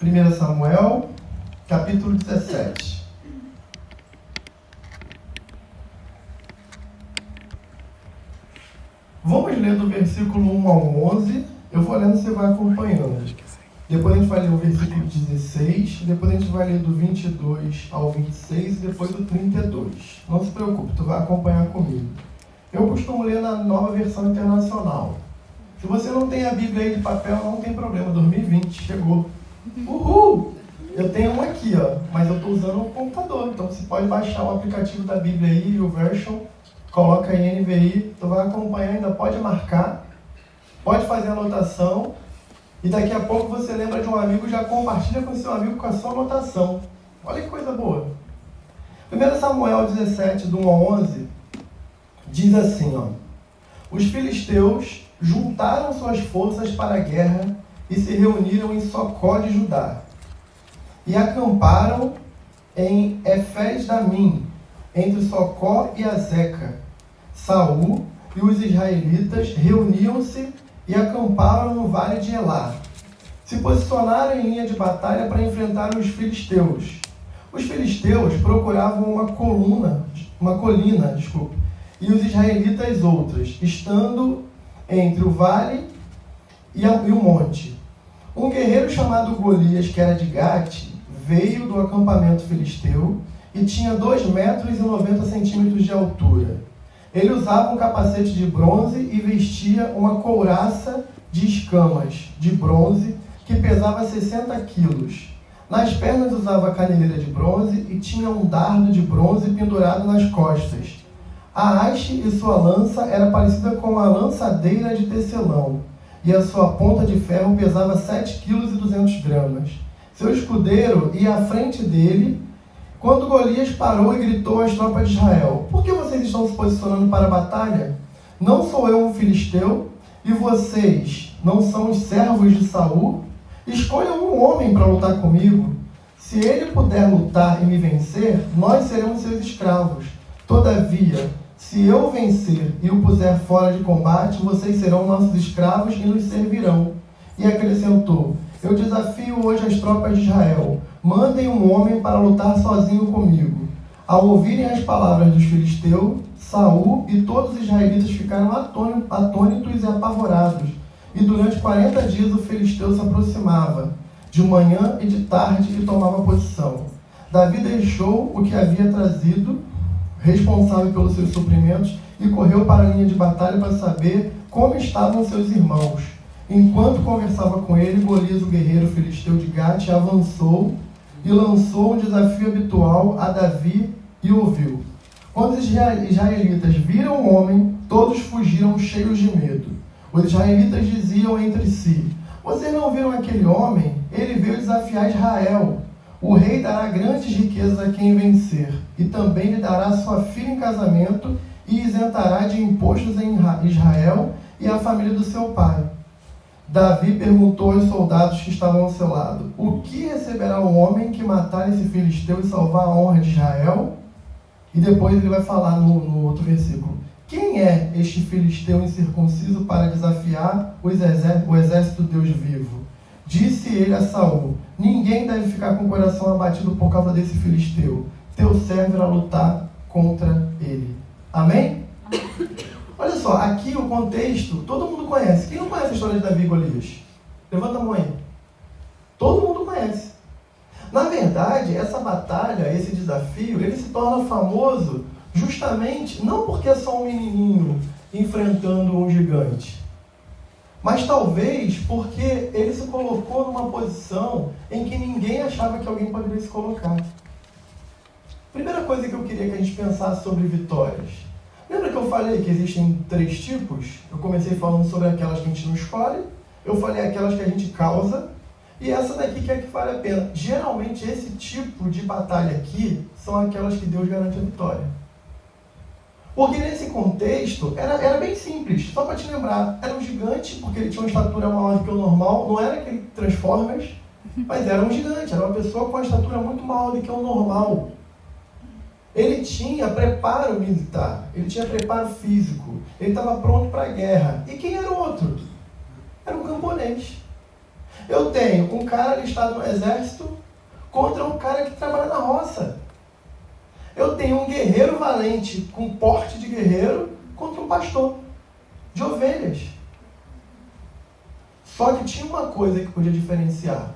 1 Samuel, capítulo 17. Vamos ler do versículo 1 ao 11. Eu vou lendo, você vai acompanhando. Depois a gente vai ler o versículo 16. Depois a gente vai ler do 22 ao 26. E depois do 32. Não se preocupe, tu vai acompanhar comigo. Eu costumo ler na Nova Versão Internacional. Se você não tem a Bíblia aí de papel, não tem problema. 2020 chegou. Uhul! Eu tenho uma aqui, ó, mas eu estou usando o computador. Então você pode baixar o aplicativo da Bíblia aí, o Version. Coloca aí NVI, tu vai acompanhar, ainda pode marcar, pode fazer anotação, e daqui a pouco você lembra de um amigo, já compartilha com seu amigo com a sua anotação. Olha que coisa boa. 1 Samuel 17, do 1 ao 11, diz assim, ó: Os filisteus juntaram suas forças para a guerra e se reuniram em Socó de Judá, e acamparam em Efés-Damim, entre Socó e Azeca. Saul e os israelitas reuniam-se e acamparam no vale de Elá. Se posicionaram em linha de batalha para enfrentar os filisteus. Os filisteus procuravam uma colina, e os israelitas outras, estando entre o vale e o monte. Um guerreiro chamado Golias, que era de Gate, veio do acampamento filisteu e tinha 2,90 metros de altura. Ele usava um capacete de bronze e vestia uma couraça de escamas de bronze que pesava 60 quilos. Nas pernas usava caneleira de bronze e tinha um dardo de bronze pendurado nas costas. A haste e sua lança era parecida com a lançadeira de tecelão, e a sua ponta de ferro pesava 7,2 kg. Seu escudeiro ia à frente dele, quando Golias parou e gritou às tropas de Israel: Por que vocês estão se posicionando para a batalha? Não sou eu um filisteu? E vocês não são os servos de Saul? Escolham um homem para lutar comigo. Se ele puder lutar e me vencer, nós seremos seus escravos. Todavia, se eu vencer e o puser fora de combate, vocês serão nossos escravos e nos servirão. E acrescentou: Eu desafio hoje as tropas de Israel. Mandem um homem para lutar sozinho comigo. Ao ouvirem as palavras dos filisteus, Saul e todos os israelitas ficaram atônitos e apavorados. E durante 40 dias o filisteu se aproximava, de manhã e de tarde, e tomava posição. Davi deixou o que havia trazido, responsável pelos seus suprimentos, e correu para a linha de batalha para saber como estavam seus irmãos. Enquanto conversava com ele, Golias, o guerreiro filisteu de Gate, avançou e lançou um desafio habitual a Davi e ouviu. Quando os israelitas viram o homem, todos fugiram cheios de medo. Os israelitas diziam entre si: Vocês não viram aquele homem? Ele veio desafiar Israel. O rei dará grandes riquezas a quem vencer, e também lhe dará sua filha em casamento e isentará de impostos em Israel e a família do seu pai. Davi perguntou aos soldados que estavam ao seu lado: O que receberá o homem que matar esse filisteu e salvar a honra de Israel? E depois ele vai falar no outro versículo: Quem é este filisteu incircunciso para desafiar o exército do Deus vivo? Disse ele a Saul: Ninguém deve ficar com o coração abatido por causa desse filisteu. Teu servo irá lutar contra ele. Amém? Olha só, aqui o contexto, todo mundo conhece. Quem não conhece a história de Davi e Golias? Levanta a mão aí. Todo mundo conhece. Na verdade, essa batalha, esse desafio, ele se torna famoso justamente, não porque é só um menininho enfrentando um gigante, mas talvez porque ele se colocou numa posição em que ninguém achava que alguém poderia se colocar. Primeira coisa que eu queria que a gente pensasse sobre vitórias. Lembra que eu falei que existem 3 tipos? Eu comecei falando sobre aquelas que a gente não escolhe, eu falei aquelas que a gente causa, e essa daqui que é que vale a pena. Geralmente esse tipo de batalha aqui são aquelas que Deus garante a vitória. Porque nesse contexto era bem simples, só para te lembrar. Era um gigante, porque ele tinha uma estatura maior do que o normal, não era aquele Transformers, mas era um gigante, era uma pessoa com uma estatura muito maior do que o normal. Ele tinha preparo militar, ele tinha preparo físico, ele estava pronto para a guerra. E quem era o outro? Era um camponês. Eu tenho um cara alistado no exército contra um cara que trabalha na roça. Eu tenho um guerreiro valente com porte de guerreiro contra um pastor de ovelhas. Só que tinha uma coisa que podia diferenciar.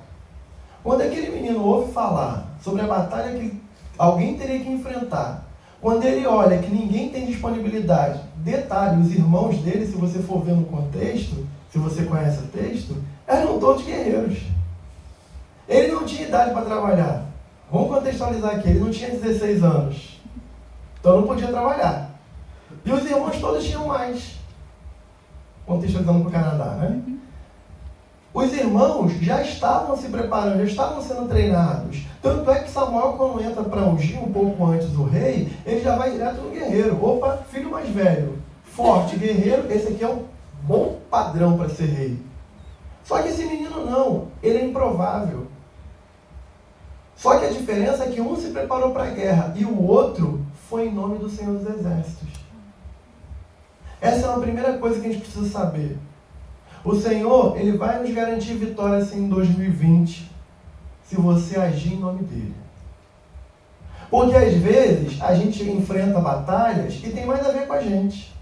Quando aquele menino ouve falar sobre a batalha que alguém teria que enfrentar, quando ele olha que ninguém tem disponibilidade, detalhe, os irmãos dele, se você for ver no contexto, se você conhece o texto, eram todos guerreiros. Ele não tinha idade para trabalhar. Vamos contextualizar aqui, ele não tinha 16 anos. Então não podia trabalhar. E os irmãos todos tinham mais. Contextualizando para o Canadá, né? Os irmãos já estavam se preparando, já estavam sendo treinados. Tanto é que Samuel, quando entra para ungir um pouco antes o rei, ele já vai direto no guerreiro. Opa, filho mais velho, forte, guerreiro, esse aqui é um bom padrão para ser rei. Só que esse menino não, ele é improvável. Só que a diferença é que um se preparou para a guerra e o outro foi em nome do Senhor dos Exércitos. Essa é a primeira coisa que a gente precisa saber. O Senhor, Ele vai nos garantir vitória assim em 2020, se você agir em nome dEle. Porque às vezes a gente enfrenta batalhas que tem mais a ver com a gente.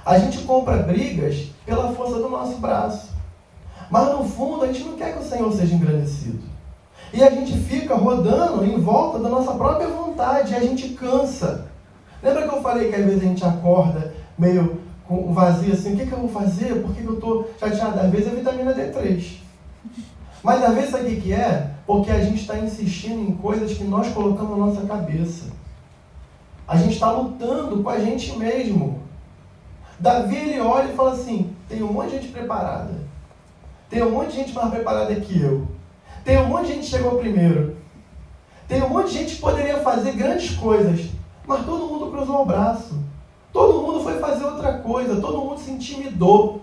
A gente compra brigas pela força do nosso braço. Mas no fundo a gente não quer que o Senhor seja engrandecido. E a gente fica rodando em volta da nossa própria vontade e a gente cansa. Lembra que eu falei que às vezes a gente acorda meio com vazio assim, o que eu vou fazer? Por que eu estou chateado? Às vezes é vitamina D3. Mas às vezes sabe o que é? Porque a gente está insistindo em coisas que nós colocamos na nossa cabeça. A gente está lutando com a gente mesmo. Davi, ele olha e fala assim, tem um monte de gente preparada. Tem um monte de gente mais preparada que eu. Tem um monte de gente que chegou primeiro. Tem um monte de gente que poderia fazer grandes coisas. Mas todo mundo cruzou o braço. Todo mundo foi fazer outra coisa. Todo mundo se intimidou.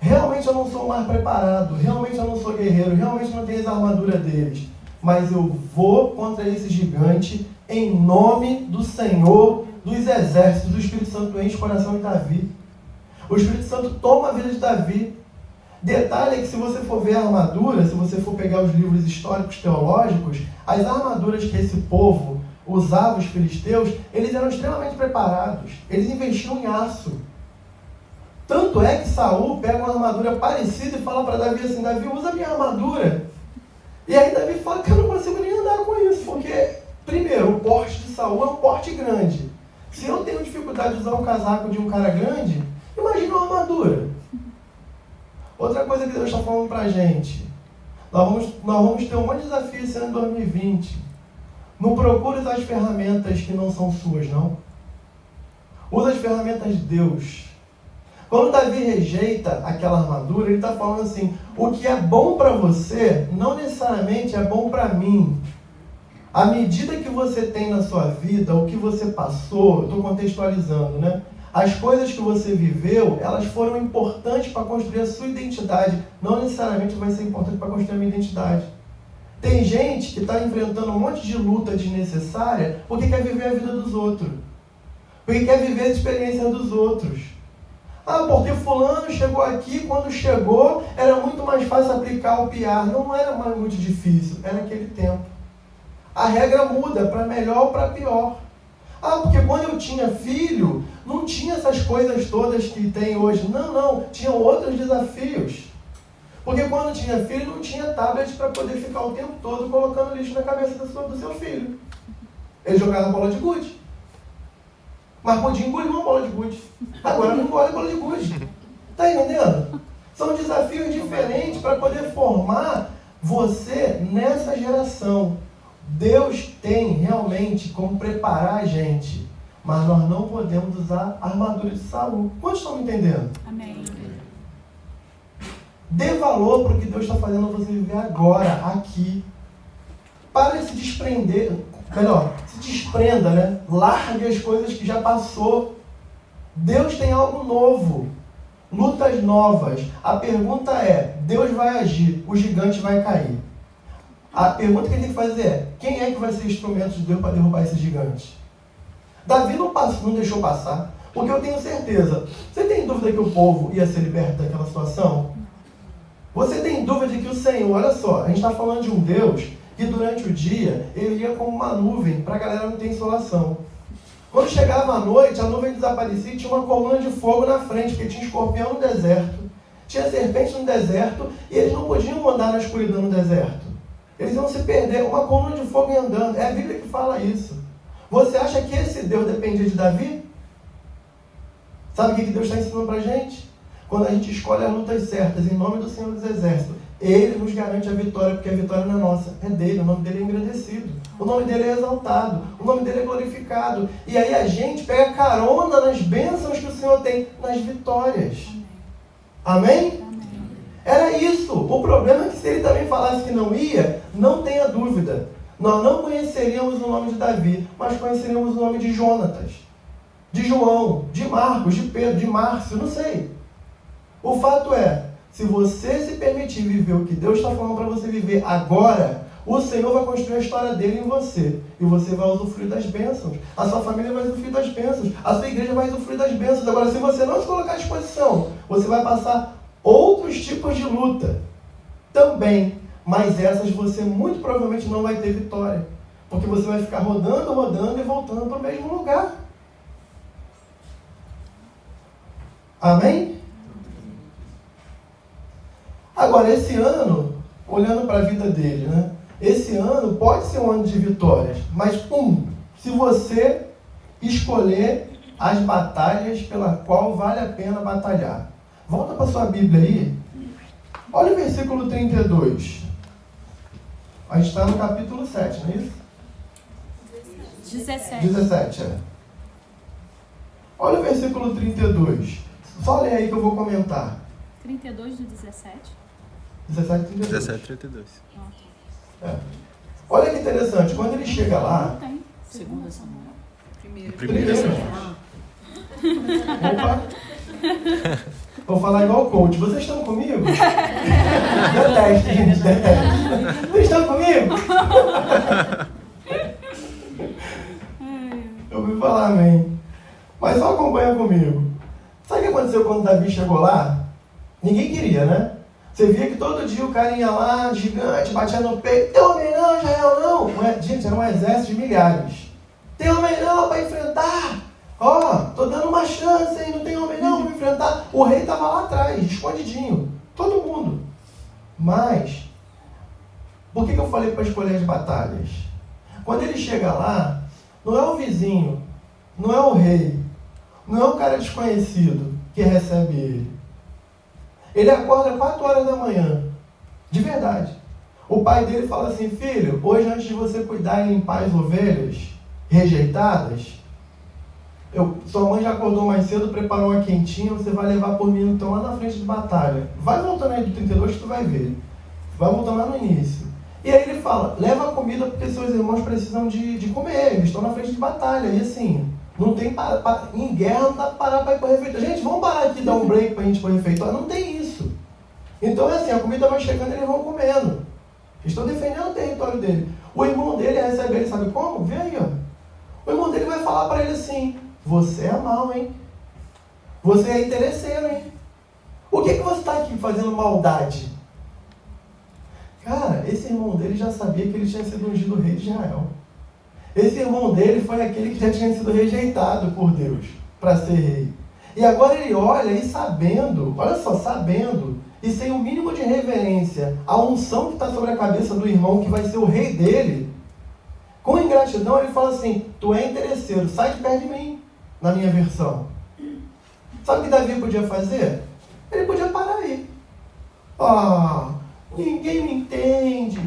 Realmente eu não sou mais preparado. Realmente eu não sou guerreiro. Realmente não tenho as armaduras deles. Mas eu vou contra esse gigante em nome do Senhor dos Exércitos. O Espírito Santo enche o coração de Davi. O Espírito Santo toma a vida de Davi. Detalhe é que se você for ver a armadura, se você for pegar os livros históricos teológicos, as armaduras que esse povo usava, os filisteus, eles eram extremamente preparados. Eles investiam em aço. Tanto é que Saul pega uma armadura parecida e fala para Davi assim, Davi, usa a minha armadura. E aí Davi fala que eu não consigo nem andar com isso, porque, primeiro, o porte de Saul é um porte grande. Se eu tenho dificuldade de usar um casaco de um cara grande, imagina uma armadura. Outra coisa que Deus está falando para a gente, nós vamos ter um monte de desafio esse ano de 2020. Não procure usar as ferramentas que não são suas, não. Usa as ferramentas de Deus. Quando Davi rejeita aquela armadura, ele está falando assim, o que é bom para você, não necessariamente é bom para mim. À medida que você tem na sua vida, o que você passou, estou contextualizando, né? As coisas que você viveu, elas foram importantes para construir a sua identidade. Não necessariamente vai ser importante para construir a minha identidade. Tem gente que está enfrentando um monte de luta desnecessária porque quer viver a vida dos outros. Porque quer viver a experiência dos outros. Ah, porque fulano chegou aqui, quando chegou, era muito mais fácil aplicar o PR. Não era mais muito difícil, era naquele tempo. A regra muda para melhor ou para pior. Ah, porque quando eu tinha filho, não tinha essas coisas todas que tem hoje. Não, tinham outros desafios. Porque quando tinha filho, não tinha tablet para poder ficar o tempo todo colocando lixo na cabeça do seu filho. Ele jogava bola de gude. Mas podia engolir uma bola de gude. Agora não engole bola de gude. Está entendendo? São desafios diferentes para poder formar você nessa geração. Deus tem realmente como preparar a gente, mas nós não podemos usar a armadura de Saul. Quantos estão me entendendo? Amém. Dê valor para o que Deus está fazendo você viver agora, aqui. Para de se desprender, melhor, se desprenda, né? Largue as coisas que já passou. Deus tem algo novo, lutas novas. A pergunta é, Deus vai agir, o gigante vai cair. A pergunta que ele tem que fazer é, quem é que vai ser instrumento de Deus para derrubar esse gigante? Davi não deixou passar, porque eu tenho certeza. Você tem dúvida que o povo ia ser liberto daquela situação? Você tem dúvida de que o Senhor, olha só, a gente está falando de um Deus que durante o dia ele ia como uma nuvem para a galera não ter insolação. Quando chegava a noite, a nuvem desaparecia e tinha uma coluna de fogo na frente, porque tinha escorpião no deserto, tinha serpente no deserto e eles não podiam andar na escuridão no deserto. Eles iam se perder, uma coluna de fogo ia andando. É a Bíblia que fala isso. Você acha que esse Deus dependia de Davi? Sabe o que Deus está ensinando para a gente? Quando a gente escolhe as lutas certas em nome do Senhor dos Exércitos, Ele nos garante a vitória, porque a vitória não é nossa, é dele. O nome dele é engrandecido, o nome dele é exaltado, o nome dele é glorificado. E aí a gente pega carona nas bênçãos que o Senhor tem, nas vitórias. Amém? Era isso. O problema é que se ele também falasse que não ia, não tenha dúvida, nós não conheceríamos o nome de Davi, mas conheceríamos o nome de Jonatas, de João, de Marcos, de Pedro, de Márcio, não sei. O fato é, se você se permitir viver o que Deus está falando para você viver agora, o Senhor vai construir a história dele em você. E você vai usufruir das bênçãos. A sua família vai usufruir das bênçãos. A sua igreja vai usufruir das bênçãos. Agora, se você não se colocar à disposição, você vai passar outros tipos de luta também. Mas essas você muito provavelmente não vai ter vitória. Porque você vai ficar rodando, rodando e voltando para o mesmo lugar. Amém? Agora, esse ano, olhando para a vida dele, né? Esse ano pode ser um ano de vitórias, mas se você escolher as batalhas pela qual vale a pena batalhar. Volta para sua Bíblia aí. Olha o versículo 32. A gente está no capítulo 7, não é isso? 17, é. Olha o versículo 32. Só lê aí que eu vou comentar. 32 do 17? 17, 32. 17, 32. É. Olha que interessante, quando ele chega lá... Não tem. Segunda Samuel. Primeiro. Opa! Vou falar igual o coach. Vocês estão comigo? Deteste, gente, deteste. Vocês estão comigo? Eu ouvi falar amém. Mas só acompanha comigo. Sabe o que aconteceu quando Davi chegou lá? Ninguém queria, né? Você via que todo dia o cara ia lá, gigante, batia no peito. Tem homem não, Israel não. Gente, era um exército de milhares. Tem homem não para enfrentar. Tô dando uma chance, hein? Não tem homem não para enfrentar. O rei estava lá atrás, escondidinho. Todo mundo. Mas, por que eu falei para escolher as batalhas? Quando ele chega lá, não é o vizinho, não é o rei, não é o cara desconhecido que recebe ele. Ele acorda 4 horas da manhã, de verdade. O pai dele fala assim: filho, hoje antes de você cuidar e limpar as ovelhas rejeitadas, sua mãe já acordou mais cedo, preparou uma quentinha, você vai levar por mim então lá na frente de batalha. Vai voltando aí do 32 que tu vai ver. Vai voltando lá no início. E aí ele fala, leva a comida porque seus irmãos precisam de comer, eles estão na frente de batalha. E assim, não tem em guerra não dá para parar para ir para o refeitório. Gente, vamos parar aqui e dar um break para a gente ir para o refeitório. Não tem isso. Então é assim, a comida vai chegando e eles vão comendo. Eles estão defendendo o território dele. O irmão dele recebe ele, sabe como? Vê aí, ó. O irmão dele vai falar para ele assim: você é mau, hein? Você é interesseiro, hein? O que você está aqui fazendo maldade? Cara, esse irmão dele já sabia que ele tinha sido ungido rei de Israel. Esse irmão dele foi aquele que já tinha sido rejeitado por Deus para ser rei. E agora ele olha e sabendo, olha só, sabendo, e sem o mínimo de reverência, a unção que está sobre a cabeça do irmão que vai ser o rei dele, com ingratidão ele fala assim: tu é interesseiro, sai de perto de mim, na minha versão. Sabe o que Davi podia fazer? Ele podia parar aí. Ninguém me entende.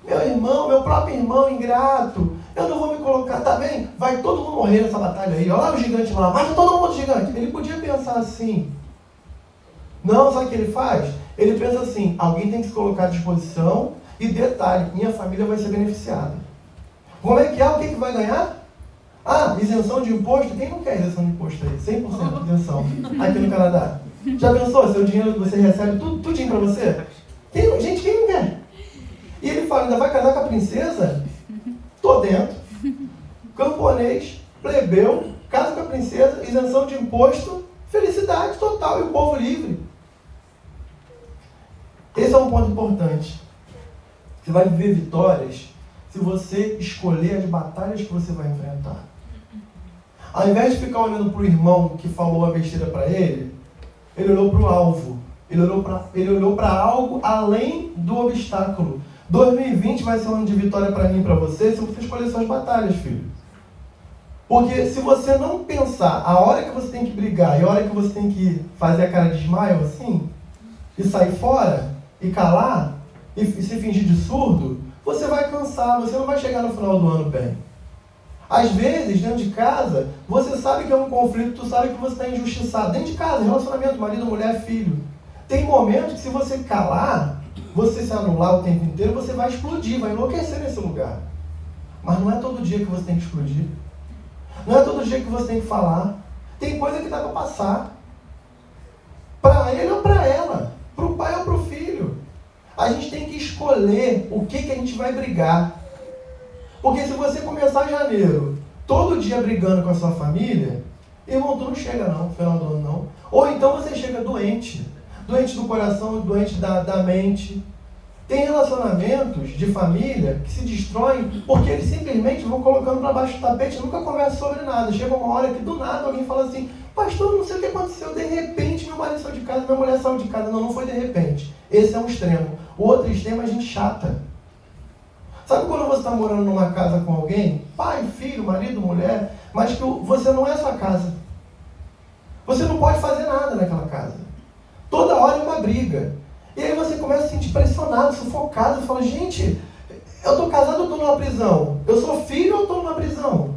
Meu irmão, meu próprio irmão ingrato. Eu não vou me colocar, tá bem? Vai todo mundo morrer nessa batalha aí. Olha lá o gigante lá, mata todo mundo gigante. Ele podia pensar assim. Não, sabe o que ele faz? Ele pensa assim: alguém tem que se colocar à disposição. E detalhe, minha família vai ser beneficiada. Como é? O que vai ganhar? Isenção de imposto. Quem não quer isenção de imposto aí? 100% de isenção. Aqui no Canadá. Já pensou? Seu dinheiro que você recebe, tudinho pra você? Gente, quem não quer? E ele fala: ainda vai casar com a princesa? Tô dentro. Camponês, plebeu, casa com a princesa, isenção de imposto, felicidade total e o povo livre. é um ponto importante. Você vai viver vitórias se você escolher as batalhas que você vai enfrentar. Ao invés de ficar olhando para o irmão que falou a besteira para ele olhou para o alvo. Ele olhou para algo além do obstáculo. 2020 vai ser um ano de vitória para mim e para você se você escolher suas batalhas, filho. Porque se você não pensar a hora que você tem que brigar e a hora que você tem que fazer a cara de esmaio assim, e sair fora, e calar, e se fingir de surdo, você vai cansar, você não vai chegar no final do ano bem. Às vezes, dentro de casa, você sabe que é um conflito, tu sabe que você está injustiçado. Dentro de casa, relacionamento, marido, mulher, filho. Tem momentos que se você calar, você se anular o tempo inteiro, você vai explodir, vai enlouquecer nesse lugar. Mas não é todo dia que você tem que explodir. Não é todo dia que você tem que falar. Tem coisa que dá para passar. Para ele ou para ela. Para o pai ou para o filho. A gente tem que escolher o que a gente vai brigar. Porque se você começar em janeiro, todo dia brigando com a sua família, irmão, tu não chega não, no final do ano não. Ou então você chega doente. Doente do coração, doente da mente. Tem relacionamentos de família que se destroem porque eles simplesmente vão colocando para baixo do tapete e nunca conversam sobre nada. Chega uma hora que do nada alguém fala assim, pastor, não sei o que aconteceu, de repente meu marido saiu de casa, minha mulher saiu de casa. Não foi de repente. Esse é um extremo. O outro extremo é gente chata. Sabe quando você está morando numa casa com alguém, pai, filho, marido, mulher, mas que você não é a sua casa. Você não pode fazer nada naquela casa. Toda hora é uma briga. E aí você começa a se sentir pressionado, sufocado. Você fala, gente, eu estou casado ou estou numa prisão? Eu sou filho ou estou numa prisão?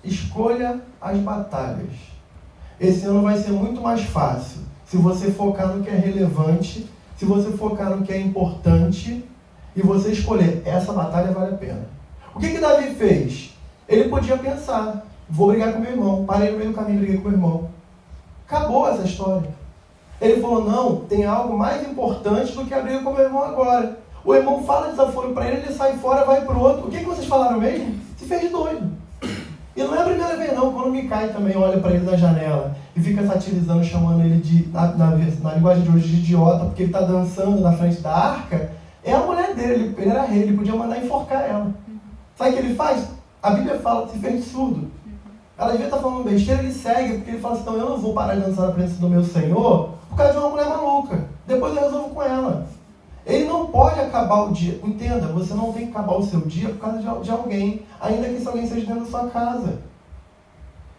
Escolha as batalhas. Esse ano vai ser muito mais fácil se você focar no que é relevante, se você focar no que é importante e você escolher, essa batalha vale a pena. O que Davi fez? Ele podia pensar, vou brigar com meu irmão. Parei no meio do caminho e briguei com meu irmão. Acabou essa história. Ele falou, não, tem algo mais importante do que a briga com meu irmão agora. O irmão fala desaforo para ele, ele sai fora, vai para o outro. O que vocês falaram mesmo? Se fez de doido. E não é a primeira vez não, quando o Micai também olha para ele da janela e fica satirizando, chamando ele de, na linguagem de hoje, de idiota, porque ele está dançando na frente da arca, é a mulher dele, ele era rei, ele podia mandar enforcar ela. Sabe o que ele faz? A Bíblia fala, se fez de surdo. Ela devia estar falando besteira, ele segue, porque ele fala assim, então eu não vou parar de dançar na presença do meu Senhor por causa de uma mulher maluca. Depois eu resolvo com ela. Ele não pode acabar o dia. Entenda, você não tem que acabar o seu dia por causa de alguém, ainda que esse alguém seja dentro da sua casa.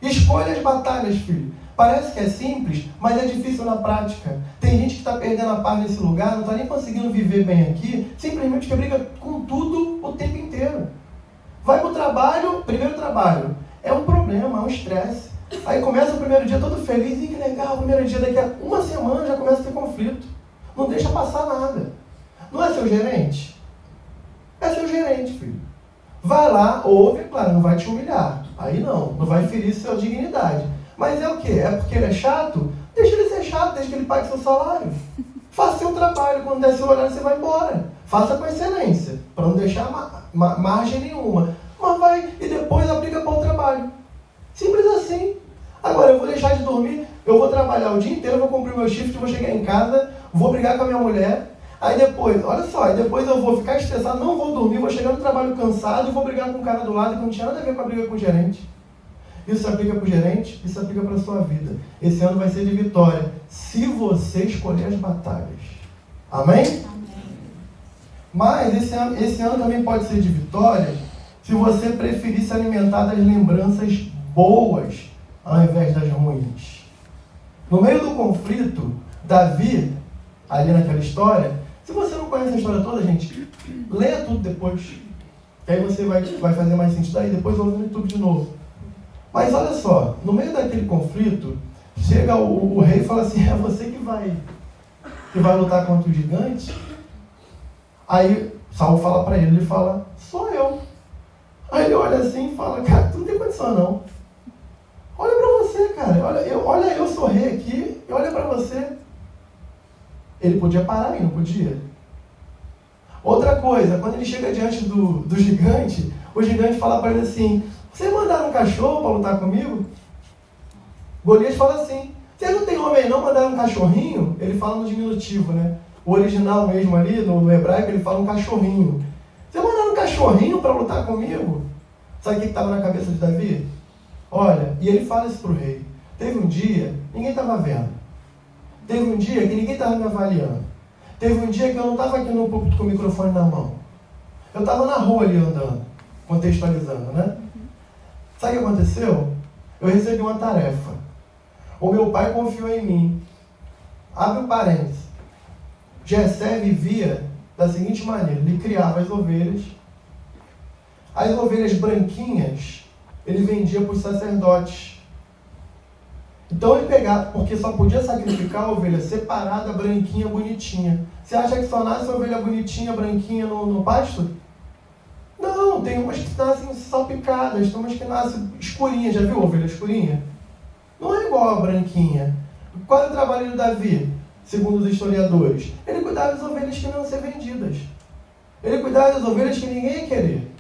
Escolha as batalhas, filho. Parece que é simples, mas é difícil na prática. Tem gente que está perdendo a paz nesse lugar, não está nem conseguindo viver bem aqui, simplesmente porque briga com tudo o tempo inteiro. Vai para o trabalho, primeiro trabalho, é um problema, é um estresse. Aí começa o primeiro dia todo feliz, e que legal, o primeiro dia, daqui a uma semana já começa a ter conflito. Não deixa passar nada. Não é seu gerente? É seu gerente, filho. Vai lá, ouve, claro, não vai te humilhar. Aí não vai ferir sua dignidade. Mas é o quê? É porque ele é chato? Deixa ele ser chato, deixa que ele pague seu salário. Faça seu trabalho, quando der seu horário você vai embora. Faça com excelência, para não deixar margem nenhuma. Mas vai, e depois aplica para o trabalho. Simples assim. Agora, eu vou deixar de dormir, eu vou trabalhar o dia inteiro, vou cumprir meu shift, vou chegar em casa, vou brigar com a minha mulher. Aí depois, olha só, aí depois eu vou ficar estressado, não vou dormir, vou chegar no trabalho cansado e vou brigar com o cara do lado que não tinha nada a ver com a briga com o gerente. Isso se aplica para o gerente, isso se aplica para a sua vida. Esse ano vai ser de vitória, se você escolher as batalhas. Amém? Amém. Mas esse ano também pode ser de vitória se você preferir se alimentar das lembranças boas ao invés das ruins. No meio do conflito, Davi, ali naquela história, se você não conhece a história toda, gente, leia tudo depois. Que aí você vai fazer mais sentido. Aí depois ouve no YouTube de novo. Mas olha só, no meio daquele conflito, chega o rei e fala assim, é você que vai lutar contra o gigante? Aí Saul fala para ele fala, sou eu. Aí ele olha assim e fala, cara, tu não tem condição não. Olha para você, cara, olha eu sou rei aqui, e olha para você. Ele podia parar aí, não podia? Outra coisa, quando ele chega diante do gigante, o gigante fala para ele assim, vocês mandaram um cachorro para lutar comigo? Golias fala assim, vocês não tem homem não, mandaram um cachorrinho? Ele fala no diminutivo, né? O original mesmo ali, no hebraico, ele fala um cachorrinho. Você mandar um cachorrinho para lutar comigo? Sabe o que estava na cabeça de Davi? Olha, e ele fala isso para o rei. Teve um dia, ninguém estava vendo. Teve um dia que ninguém estava me avaliando. Teve um dia que eu não estava aqui no púlpito com o microfone na mão. Eu estava na rua ali andando, contextualizando, né? Sabe o que aconteceu? Eu recebi uma tarefa. O meu pai confiou em mim. Abre um parênteses. Jessé vivia da seguinte maneira. Ele criava as ovelhas. As ovelhas branquinhas, ele vendia para os sacerdotes. Então ele pegava, porque só podia sacrificar a ovelha separada, branquinha, bonitinha. Você acha que só nasce ovelha bonitinha, branquinha no pasto? Não, tem umas que nascem salpicadas, tem umas que nascem escurinhas. Já viu ovelha escurinha? Não é igual a branquinha. Qual é o trabalho de Davi, segundo os historiadores? Ele cuidava das ovelhas que não iam ser vendidas. Ele cuidava das ovelhas que ninguém ia querer.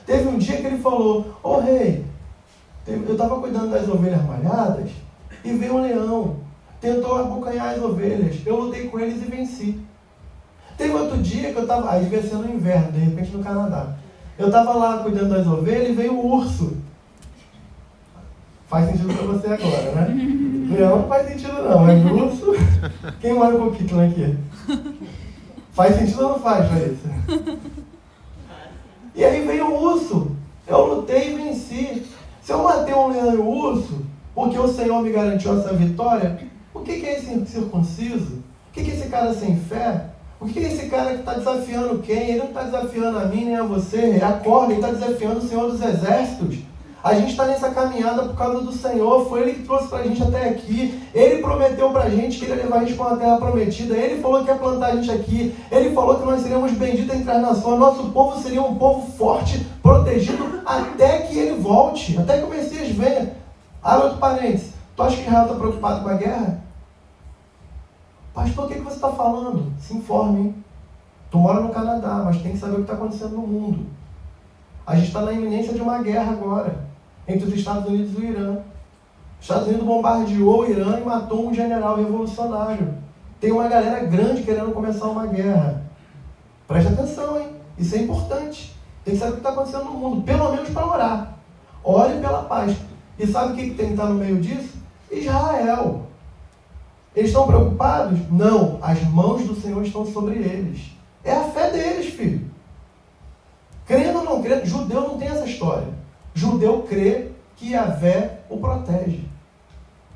Teve um dia que ele falou, ô rei, eu estava cuidando das ovelhas malhadas e veio um leão, tentou abocanhar as ovelhas, eu lutei com eles e venci. Teve outro dia que eu estava, aí devia ser no inverno, de repente no Canadá, eu estava lá cuidando das ovelhas e veio o urso. Faz sentido para você agora, né? Leão não faz sentido não, mas urso, quem mora com o Kitlan aqui? Faz sentido ou não faz, Larissa? E aí veio o urso, eu lutei e venci. Se eu matei um leão e um urso, porque o Senhor me garantiu essa vitória, o que é esse incircunciso? O que é esse cara sem fé? O que é esse cara que está desafiando quem? Ele não está desafiando a mim nem a você. Acorda, ele está desafiando o Senhor dos Exércitos. A gente está nessa caminhada por causa do Senhor. Foi Ele que trouxe para a gente até aqui. Ele prometeu para a gente que Ele ia levar a gente para uma terra prometida. Ele falou que ia plantar a gente aqui. Ele falou que nós seríamos benditos entre as nações. Nosso povo seria um povo forte, protegido, até que Ele volte. Até que o Messias venha. Abre outro parênteses. Tu acha que Israel está preocupado com a guerra? Pastor, o que você está falando? Se informe, hein? Tu mora no Canadá, mas tem que saber o que está acontecendo no mundo. A gente está na iminência de uma guerra agora, entre os Estados Unidos e o Irã. Os Estados Unidos bombardeou o Irã e matou um general revolucionário. Tem uma galera grande querendo começar uma guerra. Preste atenção, hein? Isso é importante. Tem que saber o que está acontecendo no mundo, pelo menos para orar. Ore pela paz. E sabe o que tem que estar no meio disso? Israel. Eles estão preocupados? Não. As mãos do Senhor estão sobre eles. É a fé deles, filho. Crendo ou não crendo, judeu não tem essa história. Judeu crê que Yahvé o protege.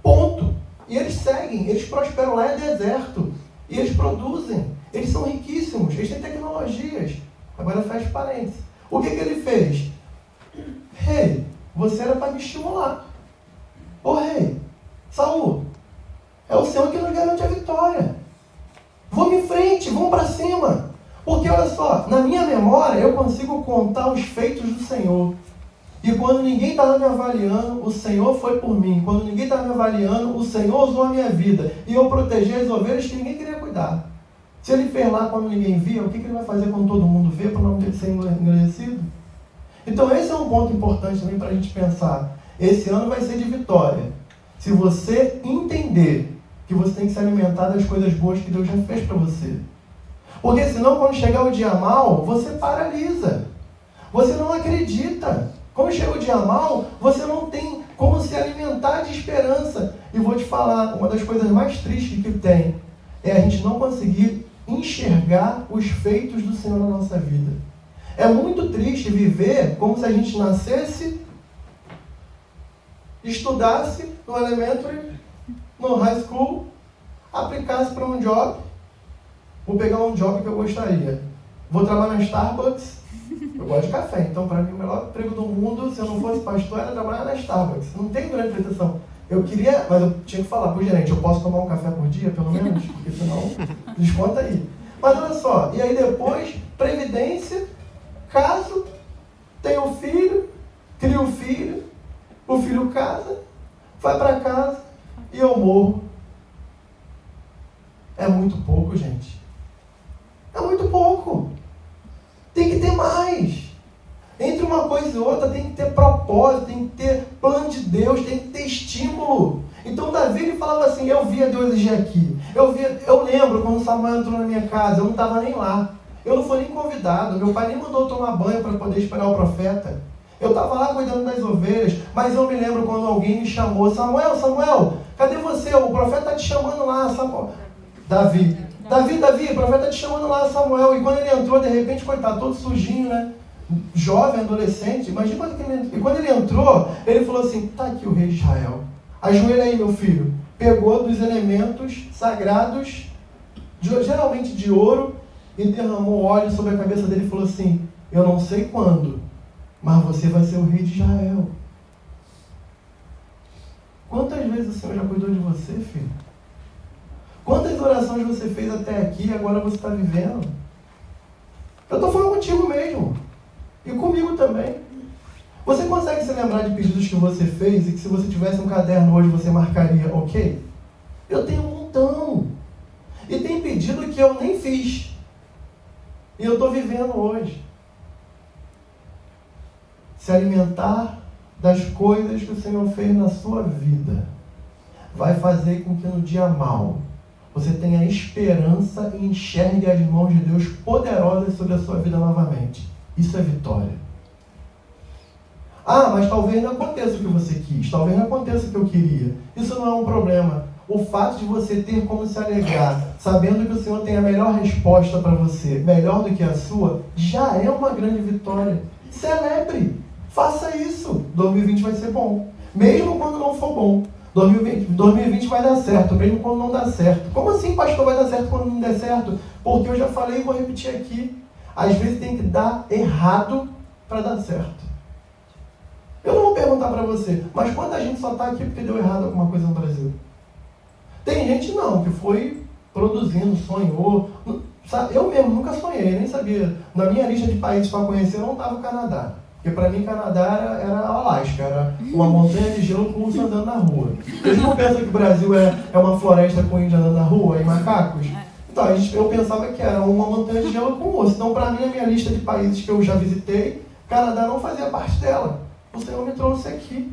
Ponto. E eles seguem, eles prosperam. Lá é deserto. E eles produzem. Eles são riquíssimos, eles têm tecnologias. Agora fecha parênteses. O que ele fez? Rei, você era para me estimular. Ô rei, Saul, é o Senhor que nos garante a vitória. Vamos em frente, vamos para cima. Porque olha só, na minha memória eu consigo contar os feitos do Senhor. E quando ninguém estava me avaliando, o Senhor foi por mim. Quando ninguém estava me avaliando, o Senhor usou a minha vida. E eu protegi as ovelhas que ninguém queria cuidar. Se ele fez lá quando ninguém via, o que ele vai fazer quando todo mundo vê para não ter que ser engrandecido? Então esse é um ponto importante também para a gente pensar. Esse ano vai ser de vitória. Se você entender que você tem que se alimentar das coisas boas que Deus já fez para você. Porque senão, quando chegar o dia mal, você paralisa. Você não acredita. Quando chega o dia mal, você não tem como se alimentar de esperança. E vou te falar, uma das coisas mais tristes que tem é a gente não conseguir enxergar os feitos do Senhor na nossa vida. É muito triste viver como se a gente nascesse, estudasse no elementary, no high school, aplicasse para um job. Vou pegar um job que eu gostaria. Vou trabalhar na Starbucks. Eu gosto de café, então para mim o melhor emprego do mundo, se eu não fosse pastor, era trabalhar na Starbucks. Não tem grande pretensão. Eu queria, mas eu tinha que falar pro gerente, eu posso tomar um café por dia, pelo menos? Porque senão, desconta aí. Mas olha só, e aí depois, previdência, caso, tem um filho, cria um filho, o filho casa, vai para casa e eu morro. É muito pouco, gente. É muito pouco. Tem que ter mais. Entre uma coisa e outra tem que ter propósito, tem que ter plano de Deus, tem que ter estímulo. Então Davi ele falava assim, eu via Deus agir aqui. Eu lembro quando Samuel entrou na minha casa, eu não estava nem lá. Eu não fui nem convidado, meu pai nem mandou eu tomar banho para poder esperar o profeta. Eu estava lá cuidando das ovelhas, mas eu me lembro quando alguém me chamou, Samuel, Samuel, cadê você? O profeta está te chamando lá, Samuel. Davi, o profeta está te chamando lá, Samuel. E quando ele entrou, de repente, coitado, todo sujinho, né? Jovem, adolescente, imagina quando ele entrou. E quando ele entrou, ele falou assim, tá aqui o rei de Israel. Ajoelha aí, meu filho. Pegou dos elementos sagrados, geralmente de ouro, e derramou óleo sobre a cabeça dele e falou assim, eu não sei quando, mas você vai ser o rei de Israel. Quantas vezes o Senhor já cuidou de você, filho? Quantas orações você fez até aqui e agora você está vivendo? Eu estou falando contigo mesmo. E comigo também. Você consegue se lembrar de pedidos que você fez e que se você tivesse um caderno hoje você marcaria, ok? Eu tenho um montão. E tem pedido que eu nem fiz. E eu estou vivendo hoje. Se alimentar das coisas que o Senhor fez na sua vida vai fazer com que no dia mau você tenha esperança e enxergue as mãos de Deus poderosas sobre a sua vida novamente. Isso é vitória. Ah, mas talvez não aconteça o que você quis, talvez não aconteça o que eu queria. Isso não é um problema. O fato de você ter como se alegrar, sabendo que o Senhor tem a melhor resposta para você, melhor do que a sua, já é uma grande vitória. Celebre! Faça isso! 2020 vai ser bom. Mesmo quando não for bom. 2020 vai dar certo, mesmo quando não dá certo. Como assim, pastor, vai dar certo quando não der certo? Porque eu já falei e vou repetir aqui. Às vezes tem que dar errado para dar certo. Eu não vou perguntar para você, mas quanta gente só está aqui porque deu errado alguma coisa no Brasil? Tem gente não, que foi produzindo, sonhou. Eu mesmo nunca sonhei, nem sabia. Na minha lista de países para conhecer não estava o Canadá. Porque para mim Canadá era Alasca, era uma montanha de gelo com urso andando na rua. Vocês não pensam que o Brasil é uma floresta com índio andando na rua e macacos? Então, eu pensava que era uma montanha de gelo com urso. Então, para mim, a minha lista de países que eu já visitei, Canadá não fazia parte dela. O Senhor me trouxe aqui.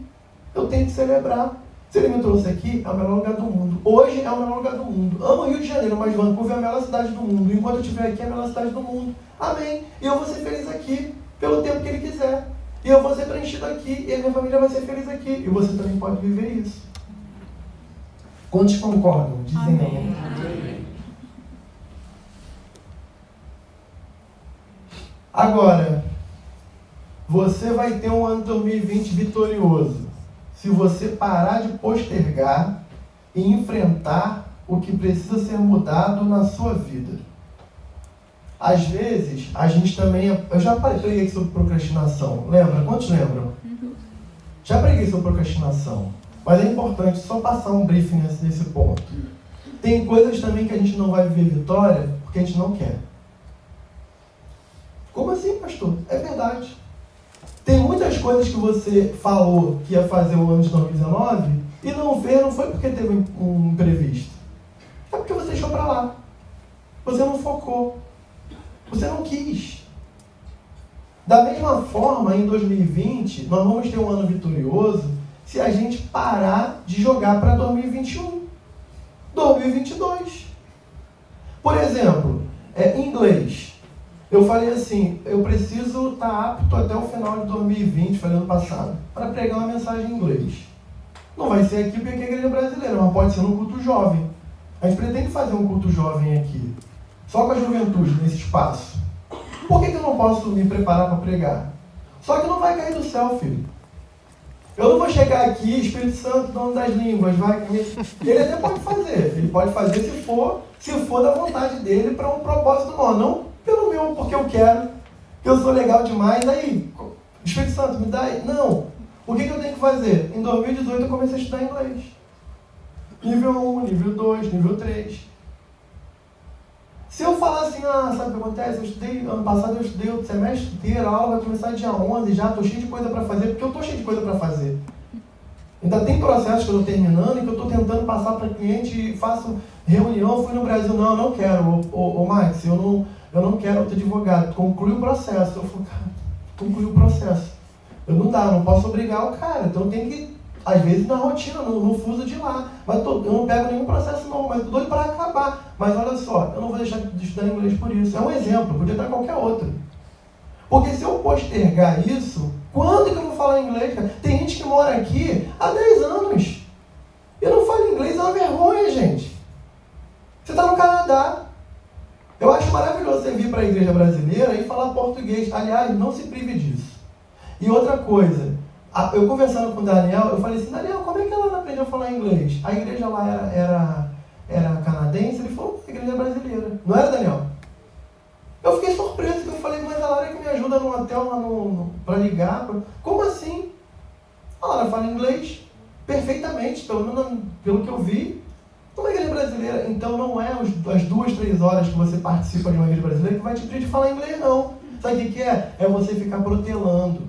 Eu tenho que celebrar. Se Ele me trouxe aqui, é o melhor lugar do mundo. Hoje é o melhor lugar do mundo. Amo o Rio de Janeiro, mas Vancouver é a melhor cidade do mundo. Enquanto eu estiver aqui, é a melhor cidade do mundo. Amém. E eu vou ser feliz aqui, pelo tempo que Ele quiser. E eu vou ser preenchido aqui, e a minha família vai ser feliz aqui. E você também pode viver isso. Quantos concordam? Dizem amém. Amém. Agora, você vai ter um ano 2020 vitorioso se você parar de postergar e enfrentar o que precisa ser mudado na sua vida. Às vezes, a gente também... Eu já preguei sobre procrastinação. Lembra? Quantos lembram? Já preguei sobre procrastinação. Mas é importante só passar um briefing nesse ponto. Tem coisas também que a gente não vai viver vitória porque a gente não quer. Como assim, pastor? É verdade. Tem muitas coisas que você falou que ia fazer o ano de 2019 e não fez, não foi porque teve um imprevisto. É porque você deixou para lá. Você não focou. Você não quis. Da mesma forma, em 2020, nós vamos ter um ano vitorioso se a gente parar de jogar para 2021. 2022. Por exemplo, inglês. Eu falei assim, eu preciso estar apto até o final de 2020, falei ano passado, para pregar uma mensagem em inglês. Não vai ser aqui porque é igreja brasileira, mas pode ser no culto jovem. A gente pretende fazer um culto jovem aqui, só com a juventude, nesse espaço. Por que eu não posso me preparar para pregar? Só que não vai cair do céu, filho. Eu não vou chegar aqui, Espírito Santo, dono das línguas, vai... Ele até pode fazer. Ele pode fazer se for da vontade dele para um propósito maior. Não pelo meu, porque eu quero, que eu sou legal demais. Aí, Espírito Santo, me dá aí. Não. O que eu tenho que fazer? Em 2018 eu comecei a estudar inglês. Nível 1, nível 2, nível 3. Se eu falar assim, sabe o que acontece? Eu estudei, ano passado eu estudei o semestre inteiro, a aula vai começar dia 11 já, estou cheio de coisa para fazer, porque eu estou cheio de coisa para fazer. Ainda tem processos que eu estou terminando e que eu estou tentando passar para cliente, faço reunião, fui no Brasil, não, eu não quero, ô Max, eu não quero outro advogado, conclui o processo. Eu falo, cara, conclui o processo. Eu não posso obrigar o cara, então tem que Às vezes na rotina, no fuso de lá. Mas eu não pego nenhum processo novo, mas estou doido para acabar. Mas olha só, eu não vou deixar de estudar inglês por isso. É um exemplo, podia estar qualquer outro. Porque se eu postergar isso, quando que eu vou falar inglês, cara? Tem gente que mora aqui há 10 anos. E não fala inglês, é uma vergonha, gente. Você está no Canadá. Eu acho maravilhoso você vir para a igreja brasileira e falar português. Aliás, não se prive disso. E outra coisa, eu conversando com o Daniel, eu falei assim, Daniel, como é que ela aprendeu a falar inglês? A igreja lá era canadense, ele falou, a igreja brasileira. Não era, Daniel? Eu fiquei surpreso, porque eu falei, mas a Lara que me ajuda no hotel lá para ligar. Como assim? A Lara fala inglês perfeitamente, pelo menos pelo que eu vi. Uma igreja brasileira, então não é as 2, 3 horas que você participa de uma igreja brasileira que vai te pedir de falar inglês, não. Sabe o que é? É você ficar protelando.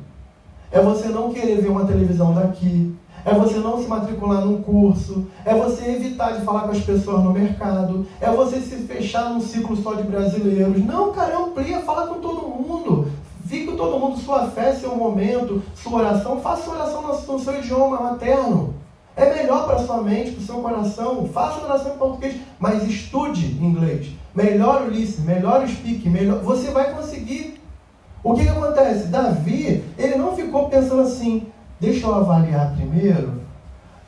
É você não querer ver uma televisão daqui. É você não se matricular num curso. É você evitar de falar com as pessoas no mercado. É você se fechar num ciclo só de brasileiros. Não, cara, amplia, fala com todo mundo. Fique com todo mundo, sua fé, seu momento, sua oração. Faça oração no seu idioma materno. É melhor para sua mente, para o seu coração. Faça oração em português, mas estude inglês. Melhore o listening, melhore o speaking. Você vai conseguir. O que acontece? Davi, ele não ficou pensando assim, deixa eu avaliar primeiro.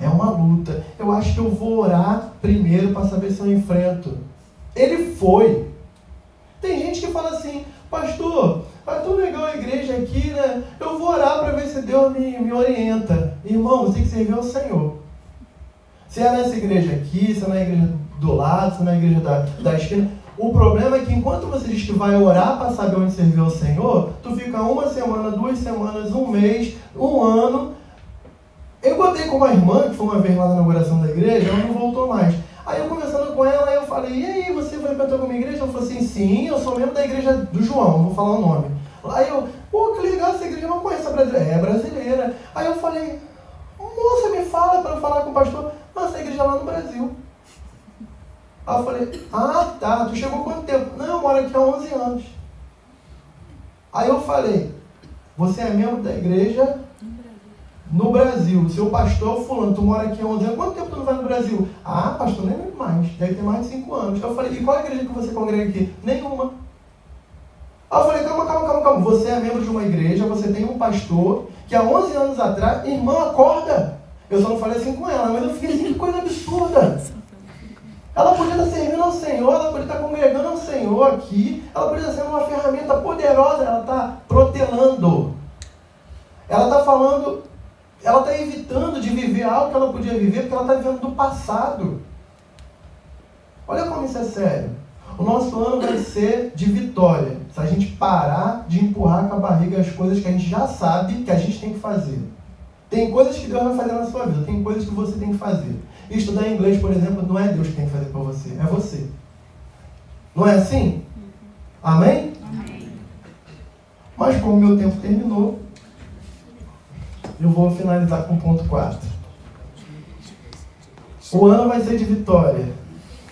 É uma luta. Eu acho que eu vou orar primeiro para saber se eu enfrento. Ele foi. Tem gente que fala assim, pastor, tá tão legal a igreja aqui, né? Eu vou orar para ver se Deus me orienta. Irmão, você tem que servir ao Senhor. Se é nessa igreja aqui, se é na igreja do lado, se é na igreja da esquina. O problema é que enquanto você diz que vai orar para saber onde servir ao Senhor, tu fica 1 semana, 2 semanas, 1 mês, 1 ano. Eu contei com uma irmã, que foi uma vez lá na inauguração da igreja, ela não voltou mais. Aí eu conversando com ela, eu falei, e aí, você vai cantar com a minha igreja? Ela falou assim, sim, eu sou membro da igreja do João, não vou falar o nome. Aí eu, pô, que legal, essa igreja eu não conheço, a brasileira. É brasileira. Aí eu falei, moça, me fala para eu falar com o pastor. Nossa, a igreja é lá no Brasil. Aí eu falei, ah, tá, tu chegou há quanto tempo? Não, eu moro aqui há 11 anos. Aí eu falei, você é membro da igreja no Brasil. O seu pastor fulano, tu mora aqui há 11 anos. Quanto tempo tu não vai no Brasil? Ah, pastor, nem lembro mais. Deve ter mais de 5 anos. Eu falei, e qual é a igreja que você congrega aqui? Nenhuma. Aí eu falei, calma. Você é membro de uma igreja, você tem um pastor que há 11 anos atrás, irmã, acorda. Eu só não falei assim com ela, mas eu fiquei assim, que coisa absurda. Ela podia estar servindo ao Senhor, ela podia estar congregando ao Senhor aqui, ela podia estar sendo uma ferramenta poderosa, ela está protelando. Ela está falando, ela está evitando de viver algo que ela podia viver, porque ela está vivendo do passado. Olha como isso é sério. O nosso ano vai ser de vitória, se a gente parar de empurrar com a barriga as coisas que a gente já sabe que a gente tem que fazer. Tem coisas que Deus vai fazer na sua vida, tem coisas que você tem que fazer. Estudar inglês, por exemplo, não é Deus que tem que fazer por você, é você. Não é assim? Amém? Amém. Mas como o meu tempo terminou, eu vou finalizar com o ponto 4. O ano vai ser de vitória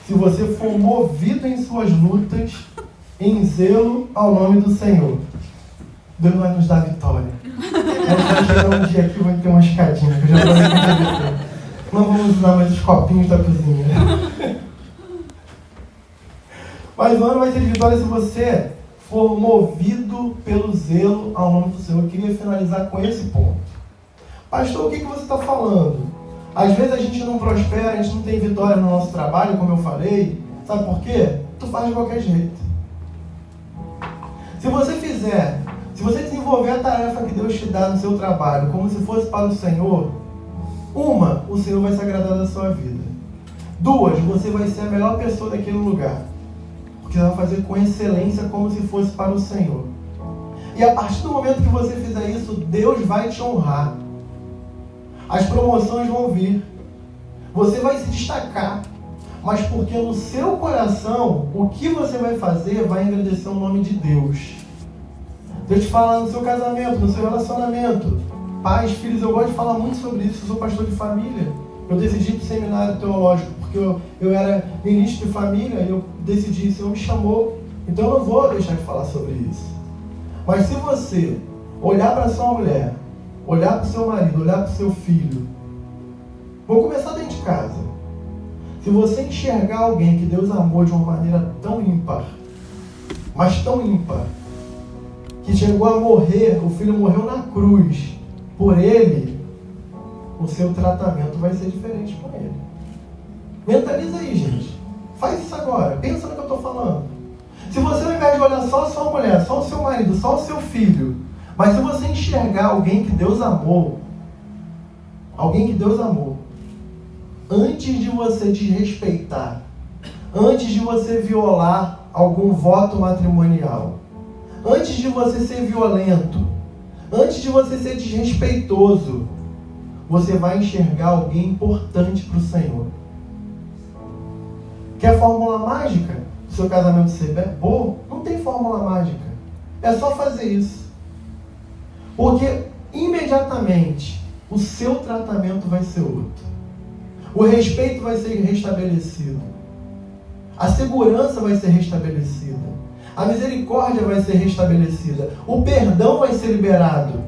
se você for movido em suas lutas, em zelo ao nome do Senhor. Deus vai nos dar vitória. Vai chegar um dia aqui, vai ter uma escadinha, que eu já falei. Não vamos usar mais os copinhos da cozinha. Mas o ano vai ser de vitória se você for movido pelo zelo ao nome do Senhor. Eu queria finalizar com esse ponto. Pastor, o que você está falando? Às vezes a gente não prospera, a gente não tem vitória no nosso trabalho, como eu falei. Sabe por quê? Tu faz de qualquer jeito. Se você desenvolver a tarefa que Deus te dá no seu trabalho como se fosse para o Senhor, o Senhor vai se agradar da sua vida. 2, você vai ser a melhor pessoa daquele lugar. Porque você vai fazer com excelência como se fosse para o Senhor. E a partir do momento que você fizer isso, Deus vai te honrar. As promoções vão vir. Você vai se destacar. Mas porque no seu coração, o que você vai fazer vai engrandecer o nome de Deus. Deus te fala no seu casamento, no seu relacionamento. Pais, filhos, eu gosto de falar muito sobre isso. Eu sou pastor de família. Eu decidi ir para o seminário teológico porque eu era ministro de família e eu decidi, o Senhor me chamou. Então eu não vou deixar de falar sobre isso. Mas se você olhar para sua mulher, olhar para o seu marido, olhar para o seu filho Vou começar dentro de casa. Se você enxergar alguém que Deus amou de uma maneira tão ímpar, mas tão ímpar, que chegou a morrer, o filho morreu na cruz por ele, o seu tratamento vai ser diferente com ele. Mentaliza aí, gente. Faz isso agora. Pensa no que eu estou falando. Se você, ao invés de olhar só a sua mulher, só o seu marido, só o seu filho, mas se você enxergar alguém que Deus amou, antes de você desrespeitar, antes de você violar algum voto matrimonial, antes de você ser violento, antes de você ser desrespeitoso, você vai enxergar alguém importante para o Senhor. Quer fórmula mágica? O seu casamento ser bom? Não tem fórmula mágica. É só fazer isso. Porque imediatamente o seu tratamento vai ser outro. O respeito vai ser restabelecido. A segurança vai ser restabelecida. A misericórdia vai ser restabelecida. O perdão vai ser liberado.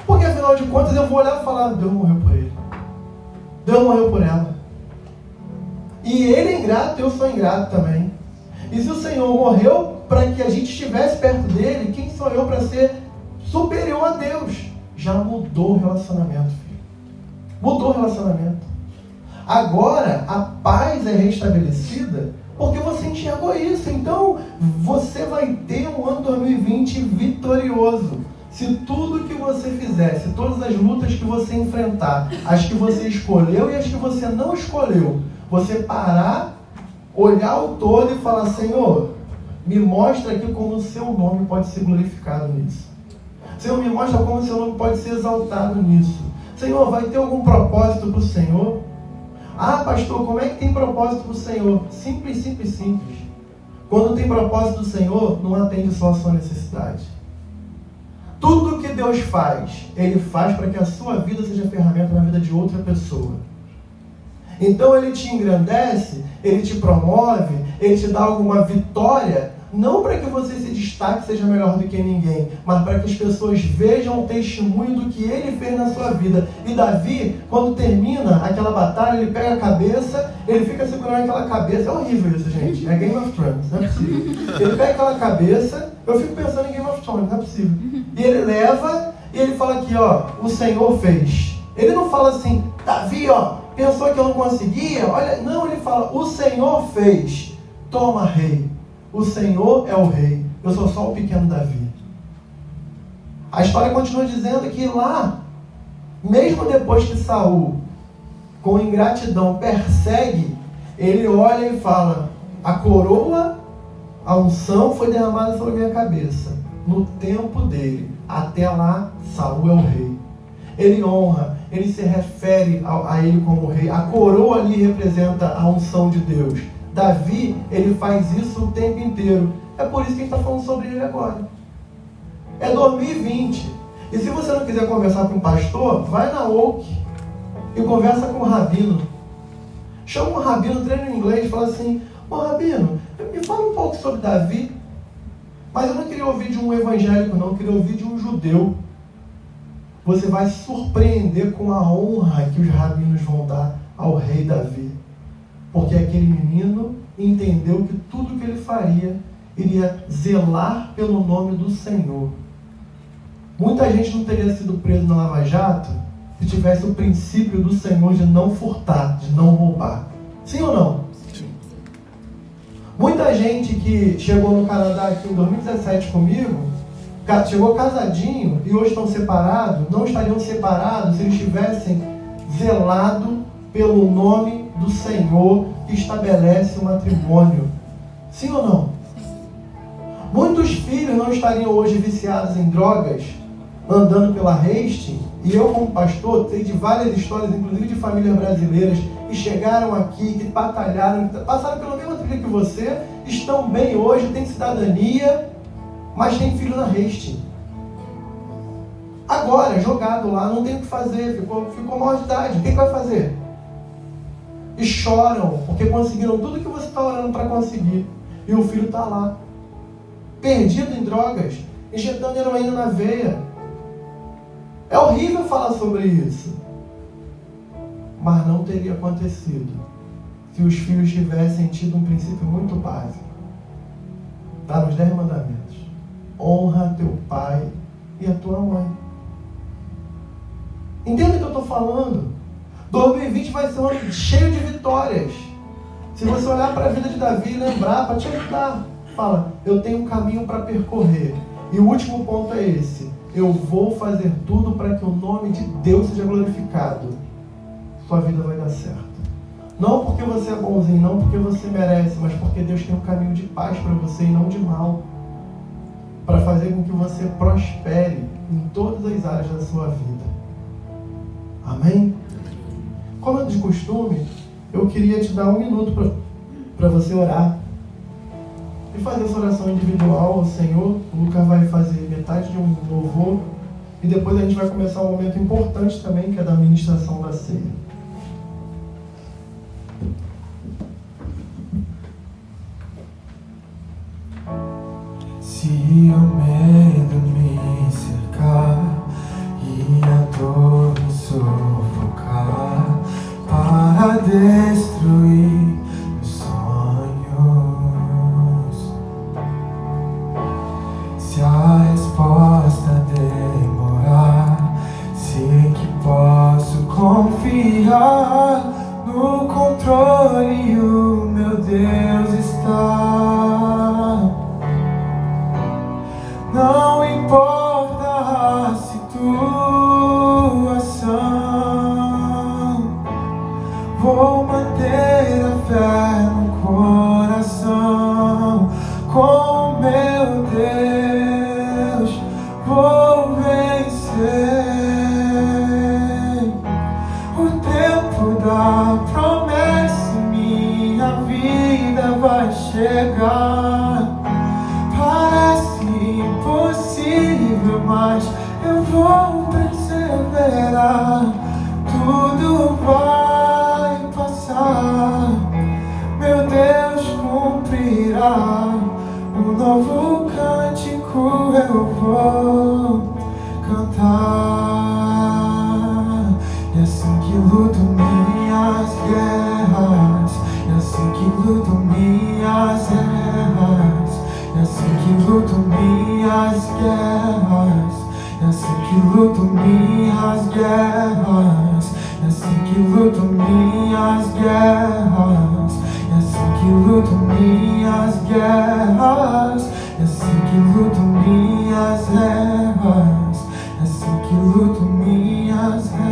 Porque afinal de contas eu vou olhar e falar: Deus morreu por ele. Deus morreu por ela. E ele é ingrato, eu sou ingrato também. E se o Senhor morreu para que a gente estivesse perto dele, quem sou eu para ser superior a Deus? Já mudou o relacionamento, filho. Mudou o relacionamento. Agora a paz é restabelecida porque você enxergou isso. Então você vai ter um ano 2020 vitorioso. Se tudo que você fizer, se todas as lutas que você enfrentar, as que você escolheu e as que você não escolheu, você parar, olhar o todo e falar: Senhor, me mostra aqui como o seu nome pode ser glorificado nisso. Senhor, me mostra como o seu nome pode ser exaltado nisso. Senhor, vai ter algum propósito para o Senhor? Ah, pastor, como é que tem propósito para o Senhor? Simples, simples, simples. Quando tem propósito do Senhor, não atende só a sua necessidade. Tudo que Deus faz, Ele faz para que a sua vida seja ferramenta na vida de outra pessoa. Então Ele te engrandece, Ele te promove, Ele te dá alguma vitória, não para que você se destaque, seja melhor do que ninguém, mas para que as pessoas vejam o testemunho do que Ele fez na sua vida. E Davi, quando termina aquela batalha, ele pega a cabeça, ele fica segurando aquela cabeça. É horrível isso, gente. É Game of Thrones, não é possível. Ele pega aquela cabeça, eu fico pensando em Game of Thrones, não é possível. E ele leva, e ele fala aqui, ó, o Senhor fez. Ele não fala assim: Davi, ó, pensou que eu não conseguia? Olha, não, ele fala: o Senhor fez. Toma, rei. O Senhor é o rei. Eu sou só o pequeno Davi. A história continua dizendo que lá, mesmo depois que Saul, com ingratidão, persegue, ele olha e fala: a coroa, a unção foi derramada sobre minha cabeça. No tempo dele, até lá, Saul é o rei. Ele honra, ele se refere a ele como rei. A coroa ali representa a unção de Deus. Davi, ele faz isso o tempo inteiro. É por isso que a gente está falando sobre ele agora. É 2020. E se você não quiser conversar com o pastor, vai na Oak e conversa com o rabino. Chama um rabino, treina em inglês, fala assim: ô rabino, me fala um pouco sobre Davi. Mas eu não queria ouvir de um evangélico, não, eu queria ouvir de um judeu. Você vai se surpreender com a honra que os rabinos vão dar ao rei Davi. Porque aquele menino entendeu que tudo que ele faria iria zelar pelo nome do Senhor. Muita gente não teria sido preso na Lava Jato se tivesse o princípio do Senhor de não furtar, de não roubar. Sim ou não? Sim. Muita gente que chegou no Canadá aqui em 2017 comigo, chegou casadinho e hoje estão separados, não estariam separados se eles tivessem zelado pelo nome do Senhor que estabelece o matrimônio. Sim ou não? Sim. Muitos filhos não estariam hoje viciados em drogas, andando pela Hastings, e eu como pastor sei de várias histórias, inclusive de famílias brasileiras que chegaram aqui, que batalharam, que passaram pela mesma trilha que você, estão bem hoje, têm cidadania, mas tem filho na Hastings. Agora, jogado lá, não tem o que fazer, ficou maior de idade, o que vai fazer? E choram, porque conseguiram tudo que você está orando para conseguir. E o filho está lá, perdido em drogas, injetando heroína na veia. É horrível falar sobre isso. mas não teria acontecido se os filhos tivessem tido um princípio muito básico. Está nos 10 mandamentos. Honra teu pai e a tua mãe. Entenda o que eu estou falando? 2020 vai ser um ano cheio de vitórias. Se você olhar para a vida de Davi e lembrar, para te ajudar, fala, eu tenho um caminho para percorrer. E o último ponto é esse. Eu vou fazer tudo para que o nome de Deus seja glorificado. Sua vida vai dar certo. Não porque você é bonzinho, não porque você merece, mas porque Deus tem um caminho de paz para você e não de mal. Para fazer com que você prospere em todas as áreas da sua vida. Amém? Como é de costume, eu queria te dar 1 minuto para você orar. E fazer essa oração individual ao Senhor. O Lucas vai fazer metade de um louvor. E depois a gente vai começar um momento importante também, que é da ministração da ceia. Se o medo me cercar e a dor me sufocar para destruir meus sonhos, se a resposta demorar, sei que posso confiar no controle, o meu Deus está. Não importa a situação, vou manter a fé no coração. Com meu Deus vou vencer. O tempo da promessa em minha vida vai chegar. Parece impossível, mas eu vou perseverar. Tudo vai passar, meu Deus cumprirá. Um novo cântico eu vou cantar. E assim que luto minhas guerras, e assim que luto minhas guerras, e assim que luto minhas guerras, e assim que luto minhas guerras, e assim que luto minhas guerras, e assim que luto minhas guerras, e assim que luto minhas guerras, e assim que luto minhas guerras.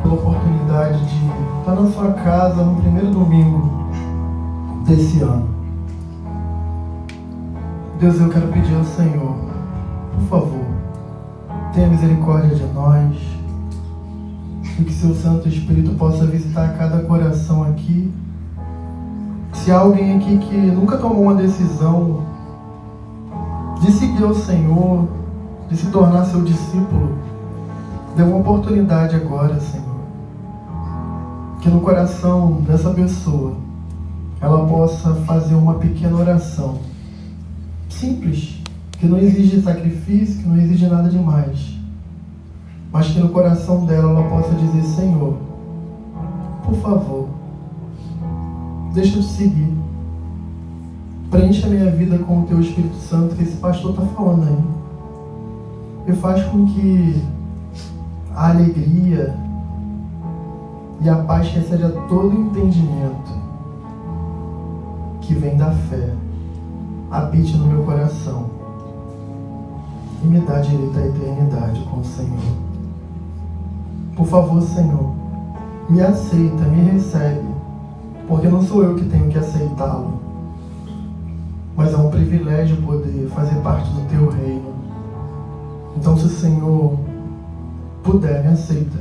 Pela oportunidade de estar na sua casa no primeiro domingo desse ano. Deus, eu quero pedir ao Senhor, por favor, tenha misericórdia de nós, e que seu Santo Espírito possa visitar cada coração aqui. Se há alguém aqui que nunca tomou uma decisão de seguir ao Senhor, de se tornar seu discípulo, dê uma oportunidade agora, Senhor. Que no coração dessa pessoa, ela possa fazer uma pequena oração simples, que não exige sacrifício, que não exige nada demais, mas que no coração dela ela possa dizer: Senhor, por favor, deixa eu te seguir, preencha a minha vida com o teu Espírito Santo, que esse pastor está falando aí, e faz com que a alegria e a paz que excede a todo entendimento que vem da fé habite no meu coração e me dá direito à eternidade com o Senhor. Por favor, Senhor, me aceita, me recebe, porque não sou eu que tenho que aceitá-lo, mas é um privilégio poder fazer parte do teu reino. Então, se o Senhor puder, me aceita.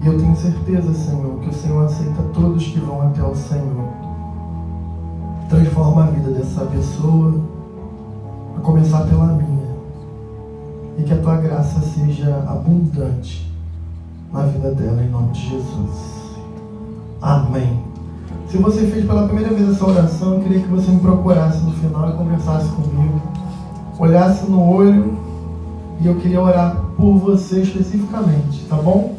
E eu tenho certeza, Senhor, que o Senhor aceita todos que vão até o Senhor. Transforma a vida dessa pessoa, a começar pela minha, e que a tua graça seja abundante na vida dela, em nome de Jesus. Amém. Se você fez pela primeira vez essa oração, eu queria que você me procurasse no final e conversasse comigo, olhasse no olho, e eu queria orar por você especificamente, tá bom?